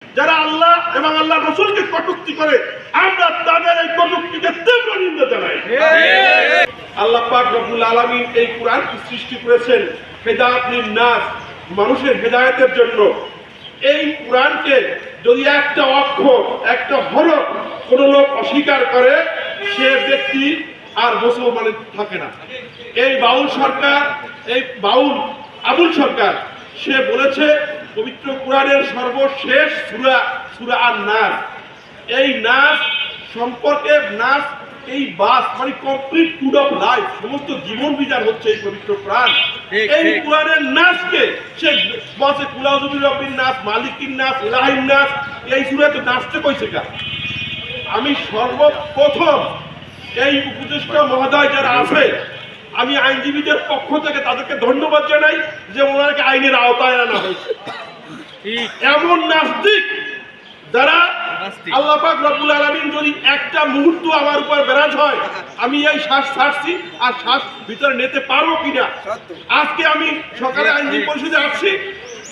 যারা আল্লাহ এবং আল্লাহ রাসূলকে কটূক্তি করে আমরা তাদের এই কটূক্তিকে তীব্র নিন্দা জানাই। আল্লাহ পাক রব্বুল আলামিন এই কোরআনকে সৃষ্টি করেছেন হেদায়াতুন নাস, মানুষের হেদায়েতের জন্য। এই কোরআনকে যদি একটা অক্ষর একটা হরফ কোন লোক অস্বীকার করে সে ব্যক্তি আর মুসলমানের থাকে না। এই বাউল সরকার, এই বাউল আবুল সরকার, সে বলেছে পবিত্র কোরআনের সর্বশেষ সূরা সূরা আন-নাস। এই নাস সম্পর্কে নাস এই বাস মানে কমপ্লিট কুড অফ লাইফ, সমস্ত জীবন বিধান হচ্ছে এই পবিত্র কোরআন। এই কোরআনের নাসকে সে বসে কুলাউযুবির রব্বিন নাস, মালিকিন নাস, ইলাহিন নাস, এই সূরাতে নাচতে কইছে কার? আমি সর্বপ্রথম এই উপদেষ্টা মহোদয় যারা আছে, আমি আইনজীবীদের পক্ষ থেকে তাদেরকে ধন্যবাদ জানাই যে ওনাকে আইনের আওতায় আনা হয়েছে। এমন নাস্তিক যারা আল্লাহ পাক রব্বুল আলামিন যদি একটা মুহূর্ত আমার উপর বেরাজ হয়, আমি এই শ্বাস ছাড়ছি আর শ্বাস ভিতরে নিতে পারবো কিনা। আজকে আমি সকালে আইনজীবী পরিষদে আসছি,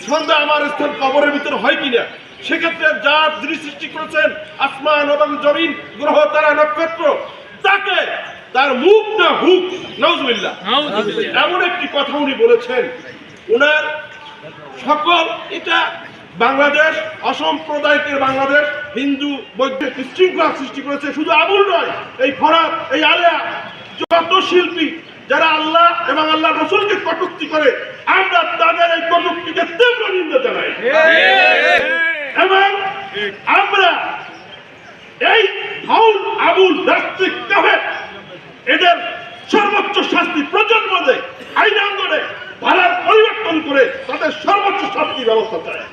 সন্ধ্যা আমার স্থান কবরের ভিতরে হয় কিনা। সেক্ষেত্রে যার যিনি সৃষ্টি করেছেন আসমান এবং জমিন, গ্রহ তারা নক্ষত্র, তাকে তার মুখ না হুক নাউজুবিল্লাহ এমন একটি কথা উনি বলেছেন। ওনার সকল এটা বাংলাদেশ অসাম্প্রদায়িকের বাংলাদেশ, হিন্দু বৌদ্ধ শৃঙ্খলা সৃষ্টি করেছে। শুধু আবুল নয়, এই ফরাদ, এই আলেয়া, যত শিল্পী যারা আল্লাহ এবং আল্লাহ রাসূলকে কটূক্তি করে আমরা তাদের এই কটূক্তিকে তীব্র নিন্দা জানাই। এবং আমরা এই বাউল আবুল নাস্তিক কাফের এদের সর্বোচ্চ শাস্তি প্রজন্ম দেয়, আইনাঙ্গনে ধারার পরিবর্তন করে তাদের সর্বোচ্চ শাস্তি ব্যবস্থা চায়।